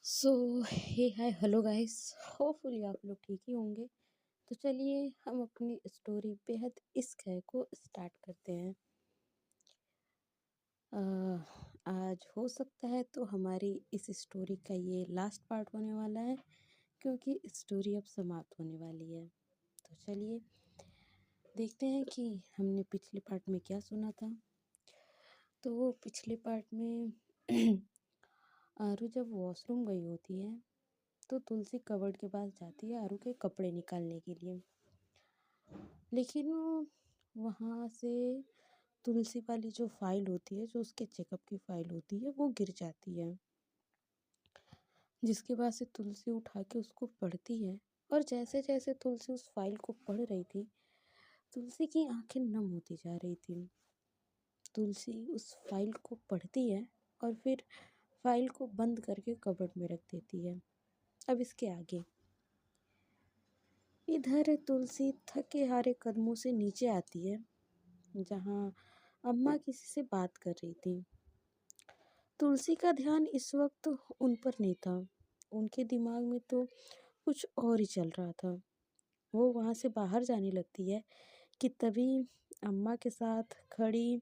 सो हे hi hello guys. Hopefully आप लोग ठीक ही होंगे। तो चलिए हम अपनी स्टोरी बेहद इश्क है को स्टार्ट करते हैं। अ, आज हो सकता है तो हमारी इस स्टोरी का ये लास्ट पार्ट होने वाला है, क्योंकि स्टोरी अब समाप्त होने वाली है। तो चलिए देखते हैं कि हमने पिछले पार्ट में क्या सुना था। तो पिछले पार्ट में आरू जब वॉशरूम गई होती है तो तुलसी कबर्ड के पास जाती है आरू के कपड़े निकालने के लिए। लेकिन वो वहाँ से तुलसी वाली जो फाइल होती है, जो उसके चेकअप की फाइल होती है, वो गिर जाती है। जिसके बाद से तुलसी उठा के उसको पढ़ती है। और जैसे जैसे तुलसी उस फाइल को पढ़ रही थी, तुलसी की आंखें नम होती जा रही थी। तुलसी उस फाइल को पढ़ती है और फिर फाइल को बंद करके कबर्ड में रख देती है। अब इसके आगे इधर तुलसी थके हारे कदमों से नीचे आती है, जहाँ अम्मा किसी से बात कर रही थी। तुलसी का ध्यान इस वक्त उन पर नहीं था। उनके दिमाग में तो कुछ और ही चल रहा था। वो वहाँ से बाहर जाने लगती है कि तभी अम्मा के साथ खड़ी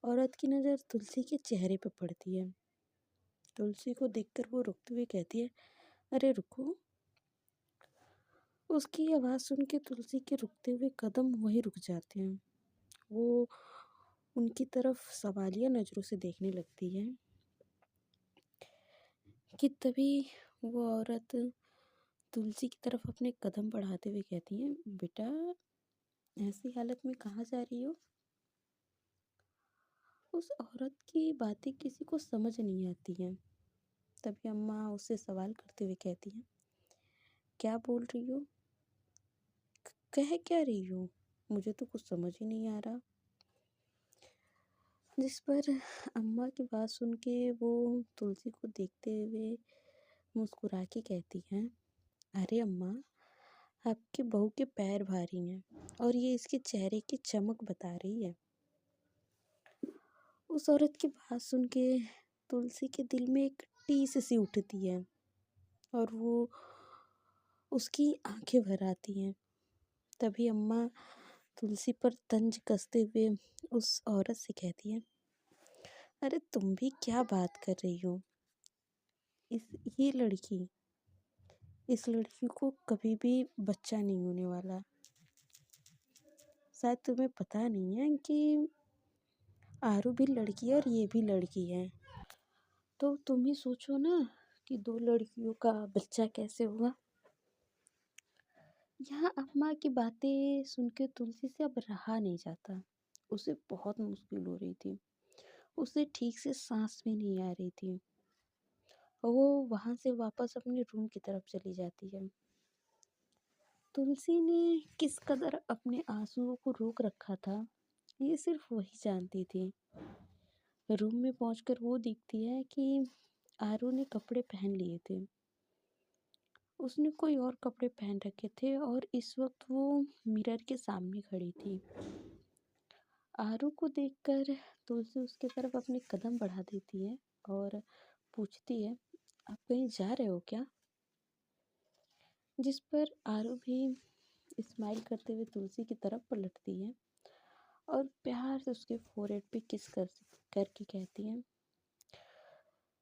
औरत की नज़र तुलसी के चेहरे पर पड़ती है। तुलसी को देखकर वो रुकते हुए कहती है, अरे रुको। उसकी आवाज़ सुन के तुलसी के रुकते हुए कदम वहीं रुक जाते हैं। वो उनकी तरफ सवालिया नज़रों से देखने लगती है कि तभी वो औरत तुलसी की तरफ अपने कदम बढ़ाते हुए कहती है, बेटा ऐसी हालत में कहाँ जा रही हो? उस औरत की बातें किसी को समझ नहीं आती हैं। तभी अम्मा उससे सवाल करते हुए कहती हैं, क्या बोल रही हो? कह क्या रही हो? मुझे तो कुछ समझ ही नहीं आ रहा। जिस पर अम्मा की बात सुन के वो तुलसी को देखते हुए मुस्कुरा के कहती हैं, अरे अम्मा, आपकी बहू के पैर भारी हैं और ये इसके चेहरे की चमक बता रही है। उस औरत की बात सुन के तुलसी के दिल में एक टीस सी उठती है और वो उसकी आंखें भर आती हैं। तभी अम्मा तुलसी पर तंज कसते हुए उस औरत से कहती है, अरे तुम भी क्या बात कर रही हो? इस ये लड़की इस लड़की को कभी भी बच्चा नहीं होने वाला। शायद तुम्हें पता नहीं है कि आरू भी लड़की है और ये भी लड़की है। तो तुम ही सोचो ना कि दो लड़कियों का बच्चा कैसे हुआ। यहाँ अम्मा की बातें सुन के तुलसी से अब रहा नहीं जाता। उसे बहुत मुश्किल हो रही थी। उसे ठीक से सांस भी नहीं आ रही थी। वो वहाँ से वापस अपने रूम की तरफ चली जाती है। तुलसी ने किस कदर अपने आंसुओं को रोक रखा था, ये सिर्फ वही जानती थी। रूम में पहुंचकर वो देखती है कि आरू ने कपड़े पहन लिए थे। उसने कोई और कपड़े पहन रखे थे और इस वक्त वो मिरर के सामने खड़ी थी। आरू को देखकर तुलसी उसके तरफ अपने कदम बढ़ा देती है और पूछती है, आप कहीं जा रहे हो क्या? जिस पर आरू भी स्माइल करते हुए तुलसी की तरफ पलटती है और प्यार से उसके फोrehead पे किस करके कहती है,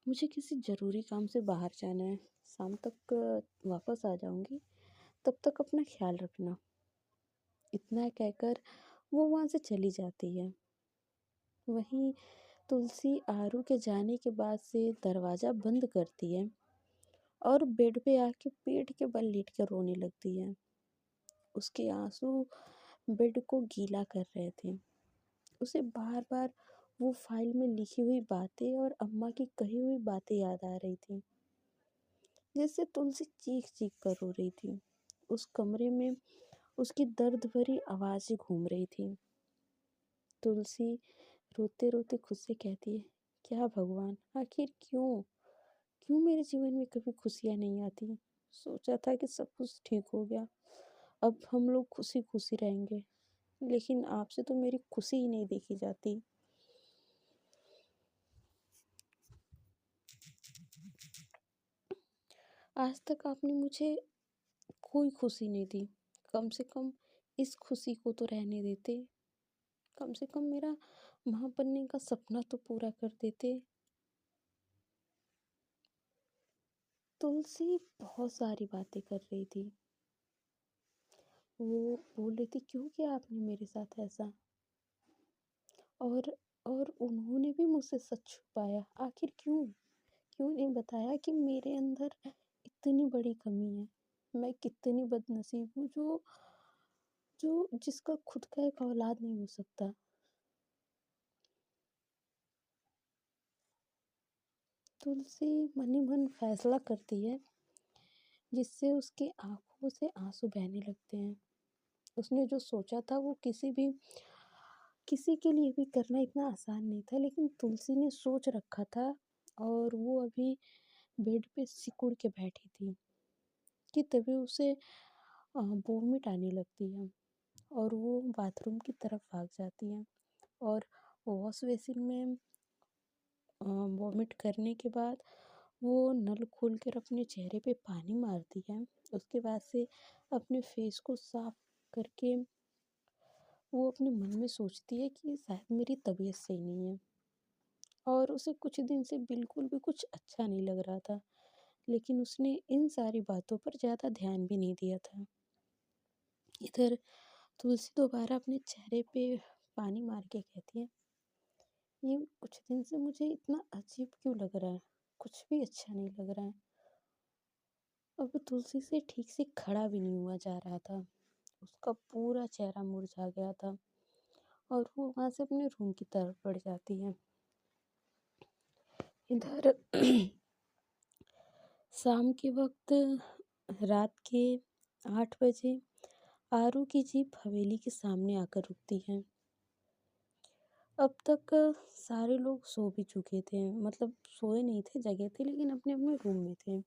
मुझे किसी ज़रूरी काम से बाहर जाना है, शाम तक वापस आ जाऊंगी, तब तक अपना ख्याल रखना। इतना कहकर वो वहाँ से चली जाती है। वहीं तुलसी आरू के जाने के बाद से दरवाज़ा बंद करती है और बेड पे आके पेट के बल लेट कर रोने लगती है। उसके आंसू बेड को गीला कर रहे थे। उसे बार बार वो फाइल में लिखी हुई बातें और अम्मा की कही हुई बातें याद आ रही थी, जिससे तुलसी चीख चीख कर रो रही थी। उस कमरे में उसकी दर्द भरी आवाज़ें घूम रही थी। तुलसी रोते रोते खुद से कहती है, क्या भगवान, आखिर क्यों क्यों मेरे जीवन में कभी खुशियाँ नहीं आती? सोचा था कि सब कुछ ठीक हो गया, अब हम लोग खुशी खुशी रहेंगे, लेकिन आपसे तो मेरी खुशी ही नहीं देखी जाती। आज तक आपने मुझे कोई खुशी नहीं दी। कम से कम इस खुशी को तो रहने देते। कम से कम मेरा माँ बनने का सपना तो पूरा कर देते। तुलसी बहुत सारी बातें कर रही थी। वो बोल रही थी, क्यों किया आपने मेरे साथ ऐसा? और और उन्होंने भी मुझसे सच छुपाया। आखिर क्यों? क्यों नहीं बताया कि मेरे अंदर इतनी बड़ी कमी है। मैं कितनी बदनसीब हूँ जो जो जिसका खुद का एक औलाद नहीं हो सकता। तुलसी मन ही मन फैसला करती है, जिससे उसकी आँखों से आँसू बहने लगते हैं। उसने जो सोचा था वो किसी के लिए भी करना इतना आसान नहीं था, लेकिन तुलसी ने सोच रखा था। और वो अभी बेड पे सिकुड़ के बैठी थी कि तभी उसे वोमिट आने लगती है और वो बाथरूम की तरफ भाग जाती है। और वॉश बेसिन में वॉमिट करने के बाद वो नल खोल कर अपने चेहरे पे पानी मारती है। उसके बाद से अपने फेस को साफ करके वो अपने मन में सोचती है कि शायद मेरी तबीयत सही नहीं है। और उसे कुछ दिन से बिल्कुल भी कुछ अच्छा नहीं लग रहा था, लेकिन उसने इन सारी बातों पर ज़्यादा ध्यान भी नहीं दिया था। इधर तुलसी दोबारा अपने चेहरे पे पानी मार के कहती है, ये कुछ दिन से मुझे इतना अजीब क्यों लग रहा है? कुछ भी अच्छा नहीं लग रहा है। अब तुलसी से ठीक से खड़ा भी नहीं हुआ जा रहा था। उसका पूरा चेहरा मुरझा गया था और वो वहाँ से अपने रूम की तरफ बढ़ जाती है। इधर शाम के वक्त, रात के 8 बजे आरू की जीप हवेली के सामने आकर रुकती है। अब तक सारे लोग सो भी चुके थे, मतलब सोए नहीं थे, जगे थे, लेकिन अपने अपने रूम में थे।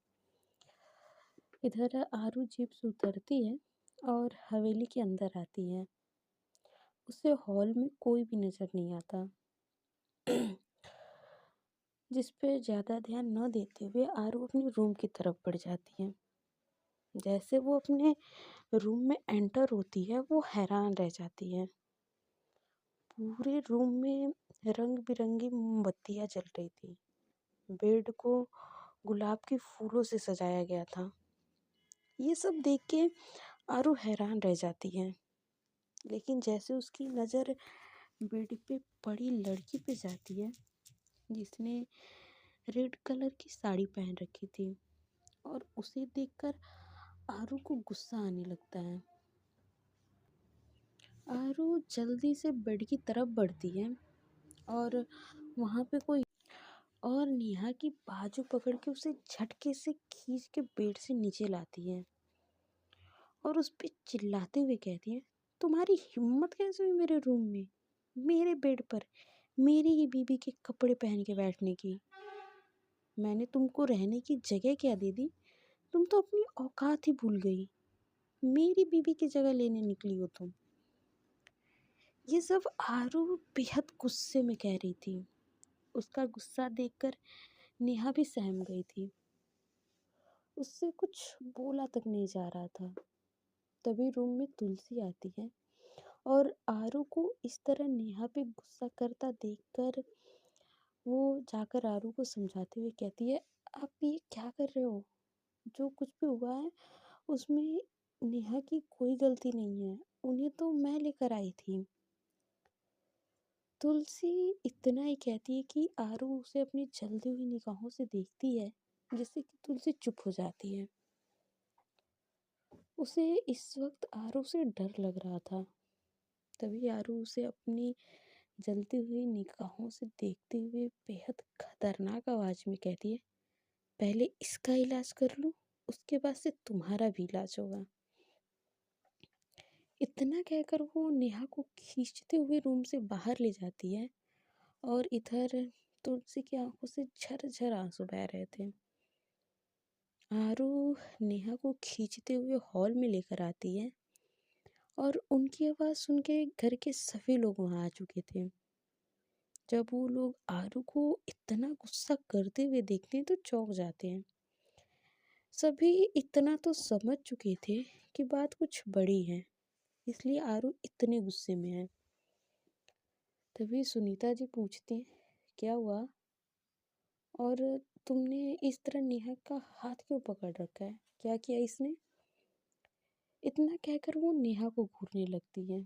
इधर आरू जीप से उतरती है और हवेली के अंदर आती है। उसे हॉल में कोई भी नजर नहीं आता। जिस पे ज़्यादा ध्यान न देते हुए आरू अपने रूम की तरफ बढ़ जाती है। जैसे वो अपने रूम में एंटर होती है, वो हैरान रह जाती है। पूरे रूम में रंग बिरंगी मोमबत्तियाँ जल रही थी। बेड को गुलाब के फूलों से सजाया गया था। ये सब देख के आरू हैरान रह जाती है, लेकिन जैसे उसकी नज़र बेड पे पड़ी लड़की पे जाती है, जिसने रेड कलर की साड़ी पहन रखी थी, और उसे देखकर आरू को गुस्सा आने लगता है। आरू जल्दी से बेड की तरफ बढ़ती है और वहाँ पे कोई और नेहा की बाजू पकड़ के उसे झटके से खींच के बेड से नीचे लाती है और उस पे चिल्लाते हुए कहती है, तुम्हारी हिम्मत कैसे हुई मेरे रूम में, मेरे बेड पर मेरी ही बीबी के कपड़े पहन के बैठने की? मैंने तुमको रहने की जगह क्या दे दी? तुम तो अपनी औकात ही भूल गई। मेरी बीबी की जगह लेने निकली हो तुम। ये सब आरू बेहद गुस्से में कह रही थी। उसका गुस्सा देखकर नेहा भी सहम गई थी। उससे कुछ बोला तक नहीं जा रहा था। तभी रूम में तुलसी आती है और आरू को इस तरह नेहा पे गुस्सा करता देखकर वो जाकर आरू को समझाते हुए कहती है, आप ये क्या कर रहे हो? जो कुछ भी हुआ है उसमें नेहा की कोई गलती नहीं है। उन्हें तो मैं लेकर आई थी। तुलसी इतना ही कहती है कि आरू उसे अपनी जलती हुई निगाहों से देखती है, जिससे कि तुलसी चुप हो जाती है। उसे इस वक्त आरू से डर लग रहा था। तभी आरू उसे अपनी जलती हुई निगाहों से देखते हुए बेहद खतरनाक आवाज में कहती है, पहले इसका इलाज कर लूं, उसके बाद से तुम्हारा भी इलाज होगा। इतना कहकर वो नेहा को खींचते हुए रूम से बाहर ले जाती है और इधर तुलसी की आंखों से झरझर आंसू बह रहे थे। आरू नेहा को खींचते हुए हॉल में लेकर आती है और उनकी आवाज़ सुन के घर के सभी लोग वहाँ आ चुके थे। जब वो लोग आरू को इतना गुस्सा करते हुए देखते हैं तो चौंक जाते हैं। सभी इतना तो समझ चुके थे कि बात कुछ बड़ी है, इसलिए आरू इतने गुस्से में है। तभी सुनीता जी पूछती, क्या हुआ? और तुमने इस तरह नेहा का हाथ क्यों पकड़ रखा है? क्या किया इसने? इतना कहकर वो नेहा को घूरने लगती है।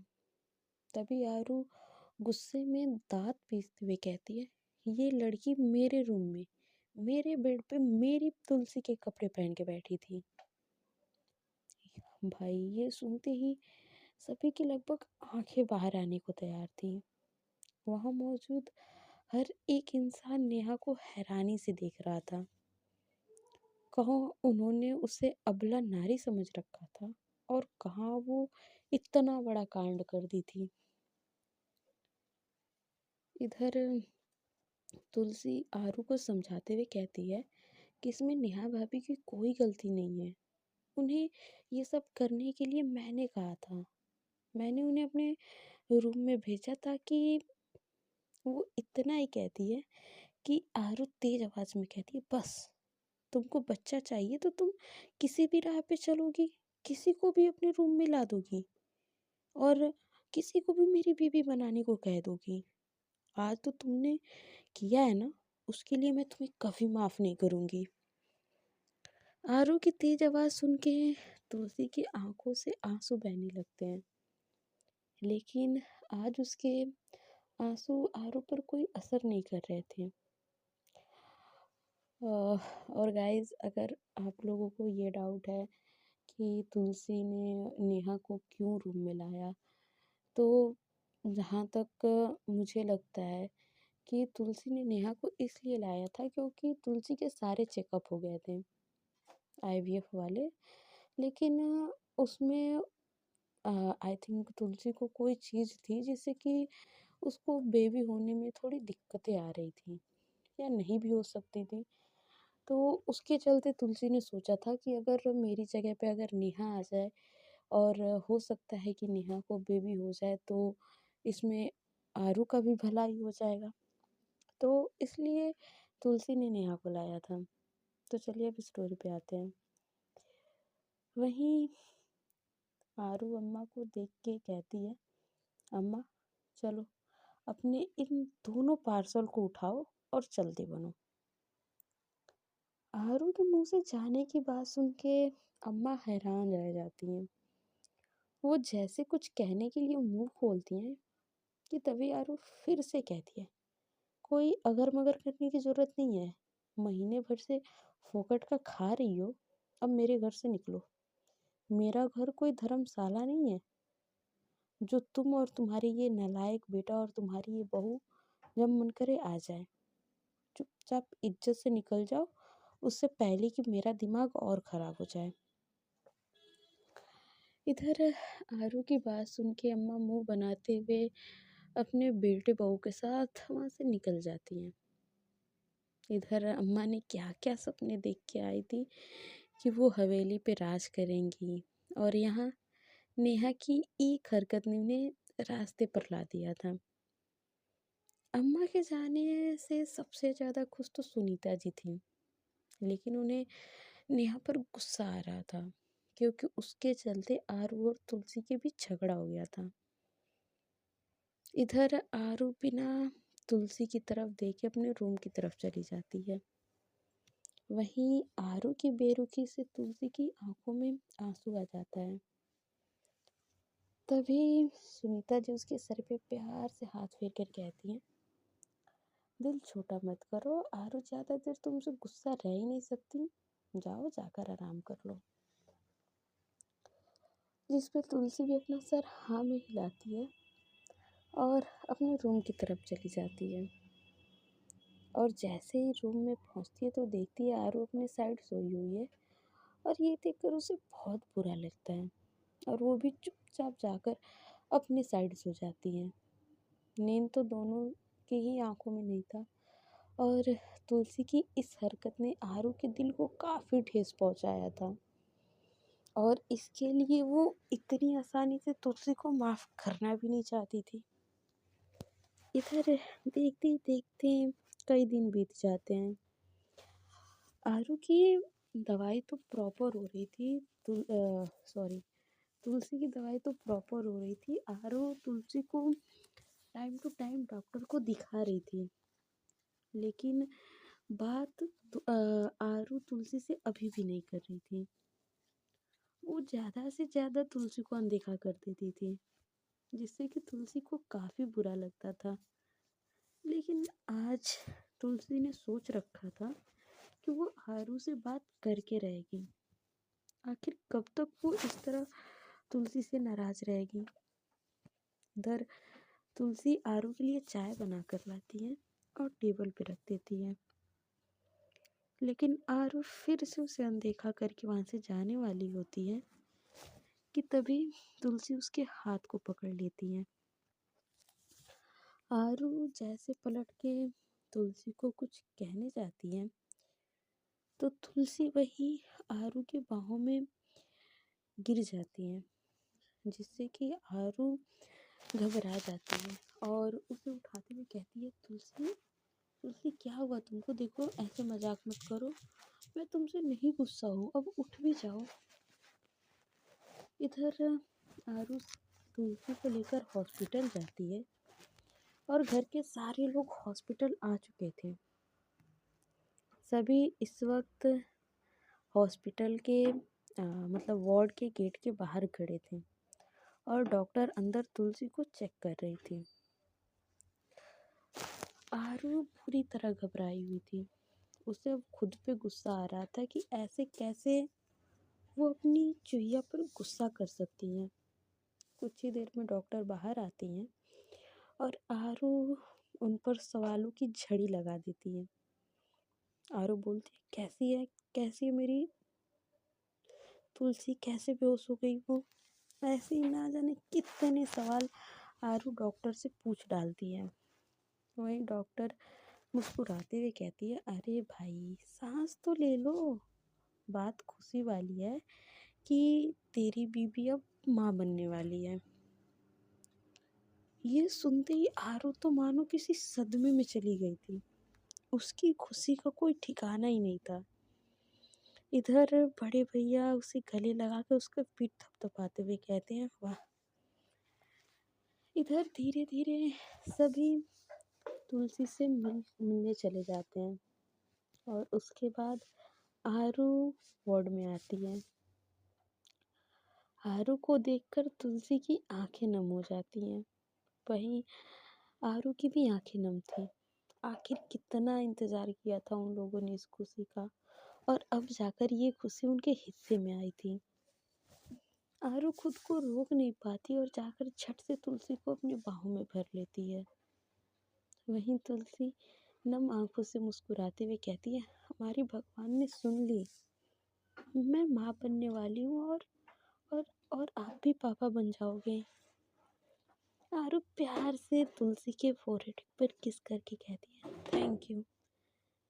तभी आरू गुस्से में दांत पीसते हुए कहती है, ये लड़की मेरे रूम में, मेरे बेड पे मेरी तुलसी के कपड़े पहन के बैठी थी। भाई ये सुनते ही सभी की लगभग आंखें बाहर आने को तैयार थी। वहां मौजूद हर एक इंसान नेहा को हैरानी से देख रहा था। कहाँ उन्होंने उसे अबला नारी समझ रखा था और कहाँ वो इतना बड़ा कांड कर दी थी। इधर तुलसी आरू को समझाते हुए कहती है कि इसमें नेहा भाभी की कोई गलती नहीं है। उन्हें ये सब करने के लिए मैंने कहा था। मैंने उन्हें अपने रूम में भेजा था कि वो इतना ही कहती है कि आरू तेज आवाज में कहती है, बस तुमको बच्चा चाहिए तो तुम किसी भी राह पे चलोगी, किसी को भी अपने रूम में ला दोगी और किसी को भी मेरी बीवी बनाने को कह दोगी। आज तो तुमने किया है ना, उसके लिए मैं तुम्हें कभी माफ नहीं करूंगी। आरू की तेज आवाज सुन के तुलसी की आंखों से आंसू बहने लगते हैं, लेकिन आज उसके आंसू आरू पर कोई असर नहीं कर रहे थे। और गाइस, अगर आप लोगों को ये डाउट है कि तुलसी ने नेहा को क्यों रूम में लाया, तो जहाँ तक मुझे लगता है कि तुलसी ने नेहा को इसलिए लाया था क्योंकि तुलसी के सारे चेकअप हो गए थे आईवीएफ वाले। लेकिन उसमें आई थिंक तुलसी को कोई चीज़ थी जिससे कि उसको बेबी होने में थोड़ी दिक्कतें आ रही थी या नहीं भी हो सकती थी। तो उसके चलते तुलसी ने सोचा था कि अगर मेरी जगह पे अगर नेहा आ जाए और हो सकता है कि नेहा को बेबी हो जाए तो इसमें आरू का भी भला ही हो जाएगा। तो इसलिए तुलसी ने नेहा को लाया था। तो चलिए अब स्टोरी पे आते हैं। वहीं आरू अम्मा को देख के कहती है, अम्मा चलो अपने इन दोनों पार्सल को उठाओ और चलते बनो। आरू के मुंह से जाने की बात सुन के अम्मा हैरान रह जाती हैं। वो जैसे कुछ कहने के लिए मुंह खोलती हैं कि तभी आरू फिर से कहती है, कोई अगर मगर करने की जरूरत नहीं है। महीने भर से फोकट का खा रही हो, अब मेरे घर से निकलो। मेरा घर कोई धर्मशाला नहीं है जो तुम और तुम्हारे ये नालायक बेटा और तुम्हारी ये बहू जब मन करे आ जाए। चुपचाप इज्जत से निकल जाओ, उससे पहले कि मेरा दिमाग और खराब हो जाए। इधर आरू की बात सुन के अम्मा मुंह बनाते हुए अपने बेटे बहू के साथ वहां से निकल जाती हैं। इधर अम्मा ने क्या क्या सपने देख के आई थी कि वो हवेली पे राज करेंगी और यहाँ नेहा की एक हरकत ने उन्हें रास्ते पर ला दिया था। अम्मा के जाने से सबसे ज़्यादा खुश तो सुनीता जी थी, लेकिन उन्हें नेहा पर गुस्सा आ रहा था क्योंकि उसके चलते आरू और तुलसी के बीच झगड़ा हो गया था। इधर आरू बिना तुलसी की तरफ देखे अपने रूम की तरफ चली जाती है। वहीं आरू की बेरुखी से तुलसी की आंखों में आंसू आ जाता है। तभी सुनीता जी उसके सर पे प्यार से हाथ फेर कर कहती हैं, दिल छोटा मत करो आरू, ज्यादा देर तुमसे गुस्सा रह ही नहीं सकती, जाओ जाकर आराम कर लो। जिस पे तुलसी भी अपना सर हाँ में हिलाती है और अपने रूम की तरफ चली जाती है। और जैसे ही रूम में पहुंचती है तो देखती है आरू अपने साइड सोई हुई है और ये देखकर उसे बहुत बुरा लगता है और वो भी चुपचाप जाकर अपनी साइड सो जाती है। नींद तो दोनों की ही आंखों में नहीं था और तुलसी की इस हरकत ने आरू के दिल को काफ़ी ठेस पहुंचाया था और इसके लिए वो इतनी आसानी से तुलसी को माफ़ करना भी नहीं चाहती थी। इधर देखते ही देखते कई दिन बीत जाते हैं। आरू की दवाई तो प्रॉपर हो रही थी, सॉरी, तुलसी की दवाई तो प्रॉपर हो रही थी। आरो तुलसी को टाइम टू टाइम डॉक्टर को दिखा रही थी, लेकिन बात आरू तुलसी से अभी भी नहीं कर रही थी। वो ज़्यादा से ज़्यादा तुलसी को अनदेखा कर देती थी, जिससे कि तुलसी को काफ़ी बुरा लगता था। लेकिन आज तुलसी ने सोच रखा था कि वो आरू से बात करके रहेगी। आखिर कब तक वो इस तरह तुलसी से नाराज रहेगी। इधर तुलसी आरू के लिए चाय बना कर लाती है और टेबल पे रख देती है, लेकिन आरू फिर से उसे अनदेखा करके वहां से जाने वाली होती है कि तभी तुलसी उसके हाथ को पकड़ लेती है। आरू जैसे पलट के तुलसी को कुछ कहने जाती है, तो तुलसी वही आरू के बाहों में गिर जाती है, जिससे कि आरू घबरा जाती है और उसे उठाते हुए कहती है, तुलसी, तुलसी क्या हुआ तुमको? देखो ऐसे मजाक मत करो, मैं तुमसे नहीं गुस्सा हूँ, अब उठ भी जाओ। इधर आरू तुलसी को लेकर हॉस्पिटल जाती है और घर के सारे लोग हॉस्पिटल आ चुके थे। सभी इस वक्त हॉस्पिटल के मतलब वार्ड के गेट के बाहर खड़े थे और डॉक्टर अंदर तुलसी को चेक कर रही थी। आरू पूरी तरह घबराई हुई थी। उसे अब खुद पे गुस्सा आ रहा था कि ऐसे कैसे वो अपनी चुहिया पर गुस्सा कर सकती हैं। कुछ ही देर में डॉक्टर बाहर आती हैं और आरू उन पर सवालों की झड़ी लगा देती है। आरू बोलती है, कैसी है मेरी तुलसी, कैसे बेहोश हो गई वो? ऐसे ही ना जाने कितने सवाल आरू डॉक्टर से पूछ डालती है। वहीं डॉक्टर मुस्कुराते हुए कहती है, अरे भाई सांस तो ले लो, बात खुशी वाली है कि तेरी बीबी अब माँ बनने वाली है। ये सुनते ही आरू तो मानो किसी सदमे में चली गई थी। उसकी खुशी का कोई ठिकाना ही नहीं था। इधर बड़े भैया उसे गले लगा कर उसका पीठ थपथपाते हुए कहते हैं, वाह। इधर धीरे धीरे सभी तुलसी से मिलने चले जाते हैं और उसके बाद आरू वार्ड में आती है। आरू को देखकर तुलसी की आंखें नम हो जाती हैं। वहीं आरू की भी आंखें नम थी। आखिर कितना इंतजार किया था उन लोगों ने इस खुशी का, और अब जाकर ये खुशी उनके हिस्से में आई थी। आरू खुद को रोक नहीं पाती और जाकर झट से तुलसी को अपनी बाहों में भर लेती है। वहीं तुलसी नम आंखों से मुस्कुराते हुए कहती है, हमारी भगवान ने सुन ली, मैं माँ बनने वाली हूँ और और आप भी पापा बन जाओगे। आरू प्यार से तुलसी के फोrehead पर किस करके कहती है,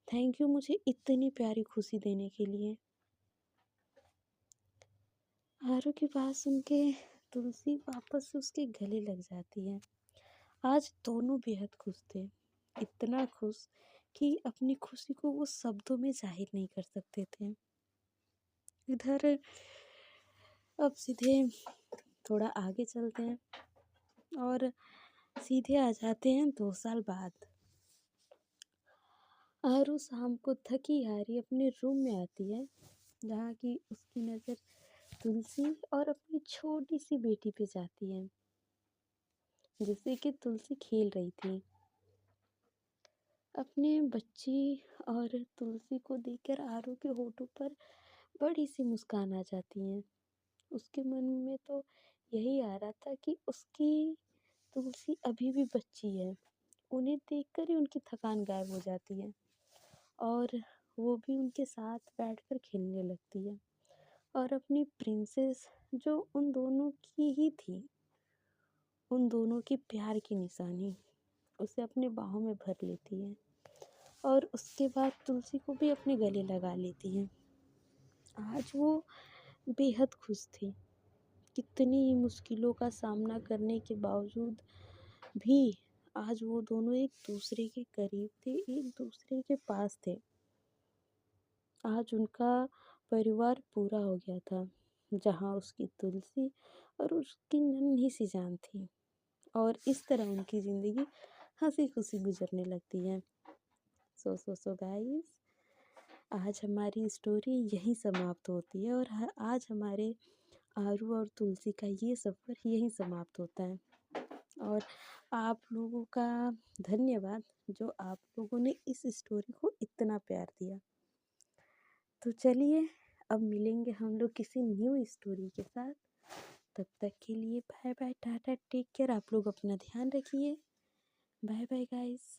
थैंक यू मुझे इतनी प्यारी खुशी देने के लिए। आरू की बात सुन के तुलसी वापस से उसके गले लग जाती है। आज दोनों बेहद खुश थे, इतना खुश कि अपनी खुशी को वो शब्दों में जाहिर नहीं कर सकते थे। इधर अब सीधे थोड़ा आगे चलते हैं और सीधे आ जाते हैं 2 साल बाद। आरू शाम को थकी हारी अपने रूम में आती है, जहाँ की उसकी नज़र तुलसी और अपनी छोटी सी बेटी पे जाती है, जिससे कि तुलसी खेल रही थी। अपने बच्ची और तुलसी को देखकर आरू के होठों पर बड़ी सी मुस्कान आ जाती है। उसके मन में तो यही आ रहा था कि उसकी तुलसी अभी भी बच्ची है। उन्हें देखकर ही उनकी थकान गायब हो जाती है और वो भी उनके साथ बैठकर खेलने लगती है और अपनी प्रिंसेस जो उन दोनों की ही थी, उन दोनों की प्यार की निशानी, उसे अपने बाहों में भर लेती है और उसके बाद तुलसी को भी अपने गले लगा लेती है। आज वो बेहद खुश थी। कितनी ही मुश्किलों का सामना करने के बावजूद भी आज वो दोनों एक दूसरे के करीब थे, एक दूसरे के पास थे। आज उनका परिवार पूरा हो गया था, जहाँ उसकी तुलसी और उसकी नन्ही सी जान थी। और इस तरह उनकी ज़िंदगी हँसी-खुशी गुज़रने लगती है। सो गाइस, आज हमारी स्टोरी यहीं समाप्त होती है और आज हमारे आरू और तुलसी का ये सफ़र यहीं समाप्त होता है। और आप लोगों का धन्यवाद, जो आप लोगों ने इस स्टोरी को इतना प्यार दिया। तो चलिए, अब मिलेंगे हम लोग किसी न्यू स्टोरी के साथ। तब तक के लिए bye bye, tata, take care. आप लोग अपना ध्यान रखिए। Bye bye guys.